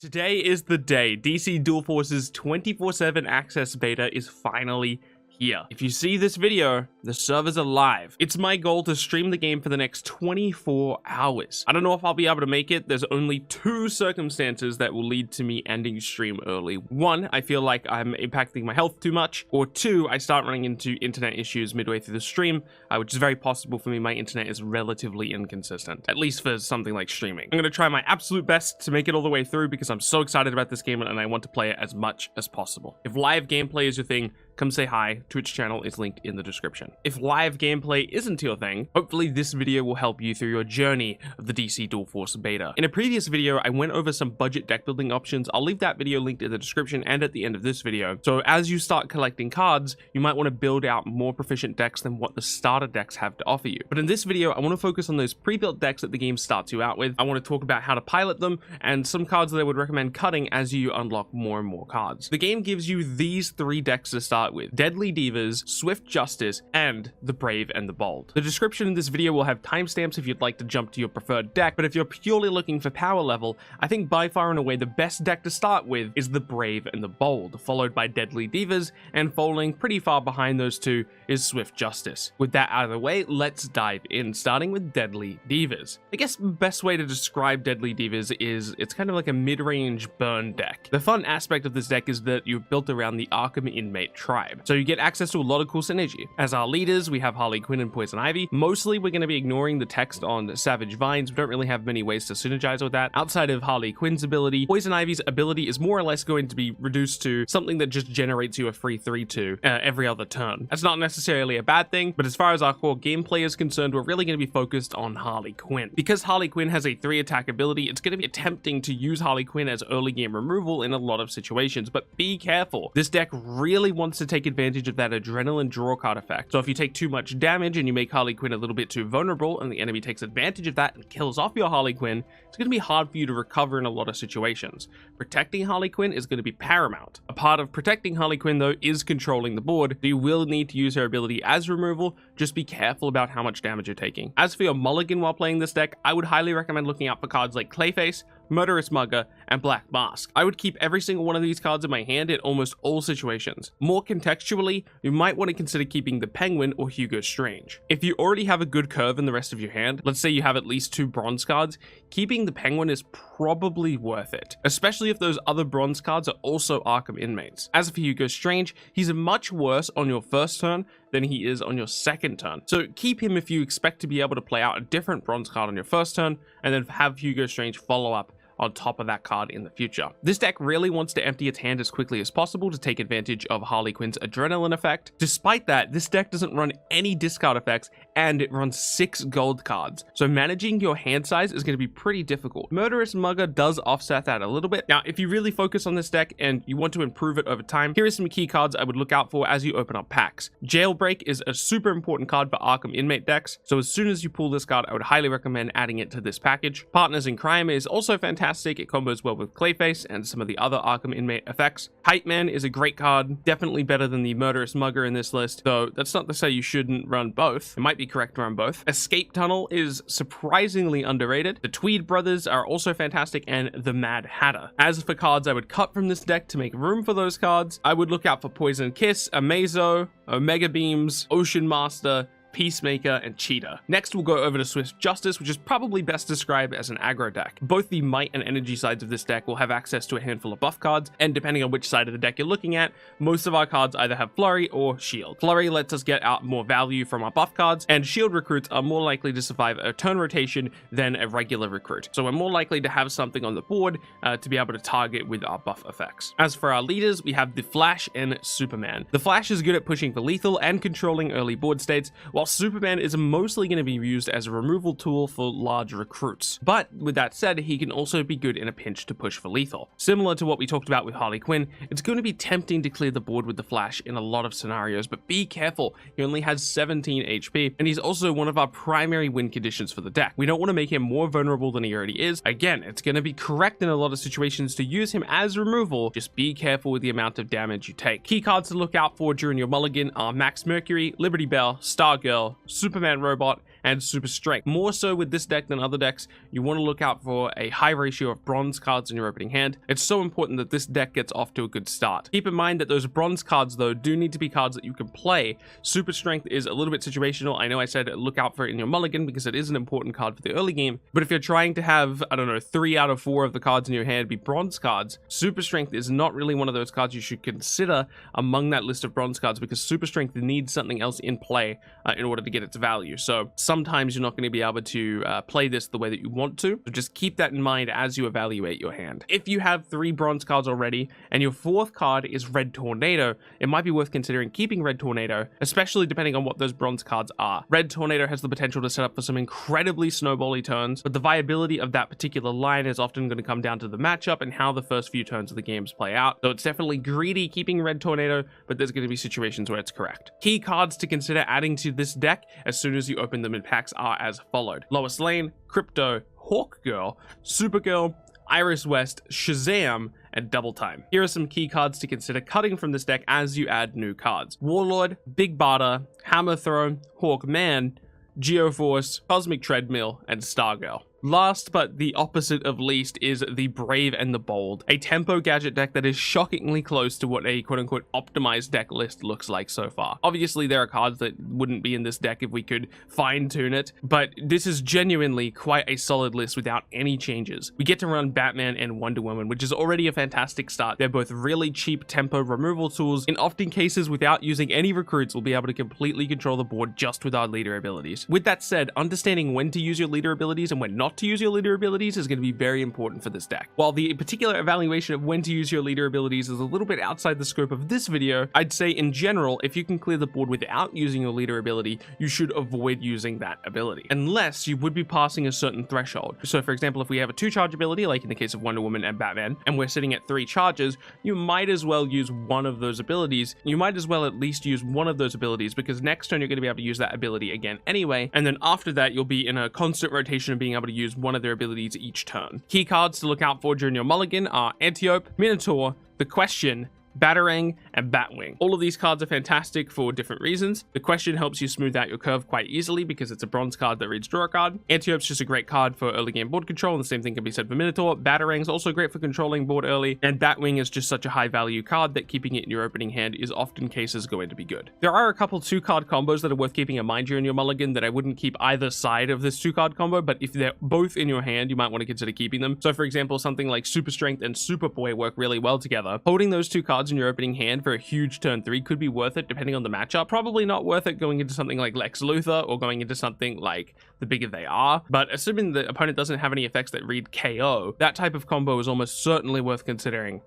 Today is the day. DC Dual Force's 24/7 access beta is finally here. If you see this video, the servers are live. It's my goal to stream the game for the next 24 hours. I don't know if I'll be able to make it. There's only two circumstances that will lead to me ending stream early. One, I feel like I'm impacting my health too much, or two, I start running into internet issues midway through the stream, which is very possible for me. My internet is relatively inconsistent, at least for something like streaming. I'm going to try my absolute best to make it all the way through because I'm so excited about this game and I want to play it as much as possible. If live gameplay is your thing, come say hi. Twitch channel is linked in the description. If live gameplay isn't your thing, hopefully this video will help you through your journey of the DC Dual Force beta. In a previous video, I went over some budget deck building options. I'll leave that video linked in the description and at the end of this video. So as you start collecting cards, you might want to build out more proficient decks than what the starter decks have to offer you. But in this video, I want to focus on those pre-built decks that the game starts you out with. I want to talk about how to pilot them and some cards that I would recommend cutting as you unlock more and more cards. The game gives you these three decks to start with: Deadly Divas, Swift Justice, and the Brave and the Bold. The description in this video will have timestamps if you'd like to jump to your preferred deck, but if you're purely looking for power level, I think by far and away the best deck to start with is the Brave and the Bold, followed by Deadly Divas, and following pretty far behind those two is Swift Justice. With that out of the way, let's dive in, starting with Deadly Divas. I guess the best way to describe Deadly Divas is it's kind of like a mid-range burn deck. The fun aspect of this deck is that you're built around the Arkham inmate tribe, so you get access to a lot of cool synergy. As our leaders, we have Harley, Quinn, and Poison Ivy. Mostly we're going to be ignoring the text on Savage Vines. We don't really have many ways to synergize with that. Outside of Harley Quinn's ability, Poison Ivy's ability is more or less going to be reduced to something that just generates you a free 3/2 every other turn. That's not necessarily a bad thing, but as far as our core gameplay is concerned, we're really going to be focused on Harley Quinn. Because Harley Quinn has a 3-attack ability, it's going to be tempting to use Harley Quinn as early game removal in a lot of situations, but be careful. This deck really wants to take advantage of that adrenaline draw card effect. So if you take too much damage and you make Harley Quinn a little bit too vulnerable and the enemy takes advantage of that and kills off your Harley Quinn, it's going to be hard for you to recover in a lot of situations. Protecting Harley Quinn is going to be paramount. A part of protecting Harley Quinn though is controlling the board, so you will need to use her ability as removal. Just be careful about how much damage you're taking. As for your mulligan while playing this deck, I would highly recommend looking out for cards like Clayface, Murderous Mugger, and Black Mask. I would keep every single one of these cards in my hand in almost all situations. More contextually, you might want to consider keeping the Penguin or Hugo Strange. If you already have a good curve in the rest of your hand, let's say you have at least 2 bronze cards, keeping the Penguin is probably worth it, especially if those other bronze cards are also Arkham inmates. As for Hugo Strange, he's much worse on your first turn than he is on your second turn, so keep him if you expect to be able to play out a different bronze card on your first turn, and then have Hugo Strange follow up on top of that card in the future. This deck really wants to empty its hand as quickly as possible to take advantage of Harley Quinn's adrenaline effect. Despite that, this deck doesn't run any discard effects and it runs 6 gold cards, so managing your hand size is going to be pretty difficult. Murderous Mugger does offset that a little bit. Now, if you really focus on this deck and you want to improve it over time, here are some key cards I would look out for as you open up packs. Jailbreak is a super important card for Arkham inmate decks, so as soon as you pull this card, I would highly recommend adding it to this package. Partners in Crime is also fantastic. It combos well with Clayface and some of the other Arkham inmate effects. Hype Man is a great card, definitely better than the Murderous Mugger in this list, though that's not to say you shouldn't run both. It might be correct to run both. Escape Tunnel is surprisingly underrated. The Tweed Brothers are also fantastic, and the Mad Hatter. As for cards I would cut from this deck to make room for those cards, I would look out for Poison Kiss, Amazo, Omega Beams, Ocean Master, Peacemaker, and Cheetah. Next, we'll go over to Swift Justice, which is probably best described as an aggro deck. Both the might and energy sides of this deck will have access to a handful of buff cards, and depending on which side of the deck you're looking at, most of our cards either have Flurry or Shield. Flurry lets us get out more value from our buff cards, and Shield recruits are more likely to survive a turn rotation than a regular recruit. So we're more likely to have something on the board to be able to target with our buff effects. As for our leaders, we have the Flash and Superman. The Flash is good at pushing for lethal and controlling early board states, while Superman is mostly going to be used as a removal tool for large recruits. But with that said, he can also be good in a pinch to push for lethal. Similar to what we talked about with Harley Quinn, it's going to be tempting to clear the board with the Flash in a lot of scenarios, but be careful, he only has 17 HP, and he's also one of our primary win conditions for the deck. We don't want to make him more vulnerable than he already is. Again, it's going to be correct in a lot of situations to use him as removal, just be careful with the amount of damage you take. Key cards to look out for during your mulligan are Max Mercury, Liberty Bell, Stargirl, Superman Robot, and super strength. More so with this deck than other decks, you want to look out for a high ratio of bronze cards in your opening hand. It's so important that this deck gets off to a good start. Keep in mind that those bronze cards, though, do need to be cards that you can play. Super strength is a little bit situational. I know I said look out for it in your mulligan because it is an important card for the early game, but if you're trying to have, I don't know, 3 out of 4 of the cards in your hand be bronze cards, super strength is not really one of those cards you should consider among that list of bronze cards, because super strength needs something else in play in order to get its value. So sometimes you're not going to be able to play this the way that you want to. So just keep that in mind as you evaluate your hand. If you have 3 bronze cards already and your 4th card is Red Tornado, it might be worth considering keeping Red Tornado, especially depending on what those bronze cards are. Red Tornado has the potential to set up for some incredibly snowbally turns, but the viability of that particular line is often going to come down to the matchup and how the first few turns of the games play out. So it's definitely greedy keeping Red Tornado, but there's going to be situations where it's correct. Key cards to consider adding to this deck as soon as you open them in packs are as followed: Lois Lane, Crypto, Hawk Girl, Supergirl, Iris West, Shazam, and Double Time. Here are some key cards to consider cutting from this deck as you add new cards: Warlord, Big Barda, Hammer Throw, Hawkman, Geoforce, Cosmic Treadmill, and Stargirl. Last but the opposite of least is the Brave and the Bold, a tempo gadget deck that is shockingly close to what a quote-unquote optimized deck list looks like so far. Obviously, there are cards that wouldn't be in this deck if we could fine-tune it, but this is genuinely quite a solid list without any changes. We get to run Batman and Wonder Woman, which is already a fantastic start. They're both really cheap tempo removal tools. In often cases, without using any recruits, we'll be able to completely control the board just with our leader abilities. With that said, understanding when to use your leader abilities and when not to use your leader abilities is going to be very important for this deck. While the particular evaluation of when to use your leader abilities is a little bit outside the scope of this video, I'd say in general, if you can clear the board without using your leader ability, you should avoid using that ability, unless you would be passing a certain threshold. So for example, if we have a 2-charge ability, like in the case of Wonder Woman and Batman, and we're sitting at 3 charges, you might as well use one of those abilities. You might as well at least use one of those abilities, because next turn you're going to be able to use that ability again anyway, and then after that you'll be in a constant rotation of being able to use one of their abilities each turn. Key cards to look out for during your mulligan are Antiope, Minotaur, The Question, Batarang, and Batwing. All of these cards are fantastic for different reasons. The Question helps you smooth out your curve quite easily because it's a bronze card that reads draw a card. Antiope's just a great card for early game board control, and the same thing can be said for Minotaur. Batarang's also great for controlling board early, and Batwing is just such a high value card that keeping it in your opening hand is often cases going to be good. There are a couple 2-card combos that are worth keeping in mind during your mulligan that I wouldn't keep either side of this 2-card combo, but if they're both in your hand, you might want to consider keeping them. So for example, something like Super Strength and Superboy work really well together. Holding those 2 cards in your opening hand for a huge turn 3 could be worth it depending on the matchup. Probably not worth it going into something like Lex Luthor or going into something like The Bigger They Are, but assuming the opponent doesn't have any effects that read KO, that type of combo is almost certainly worth considering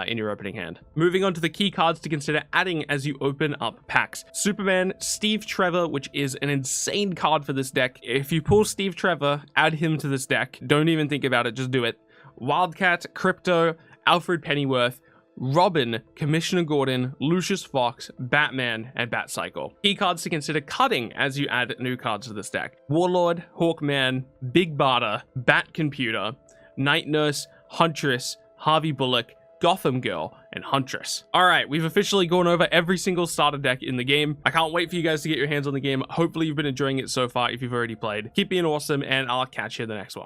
in your opening hand. Moving on to the key cards to consider adding as you open up packs. Superman, Steve Trevor, which is an insane card for this deck. If you pull Steve Trevor, add him to this deck. Don't even think about it, just do it. Wildcat, Crypto, Alfred Pennyworth, Robin, Commissioner Gordon, Lucius Fox, Batman, and Batcycle. Key cards to consider cutting as you add new cards to this deck: Warlord, Hawkman, Big Barda, Bat Computer, Night Nurse, Huntress, Harvey Bullock, Gotham Girl, and Huntress. Alright, we've officially gone over every single starter deck in the game. I can't wait for you guys to get your hands on the game. Hopefully you've been enjoying it so far if you've already played. Keep being awesome, and I'll catch you in the next one.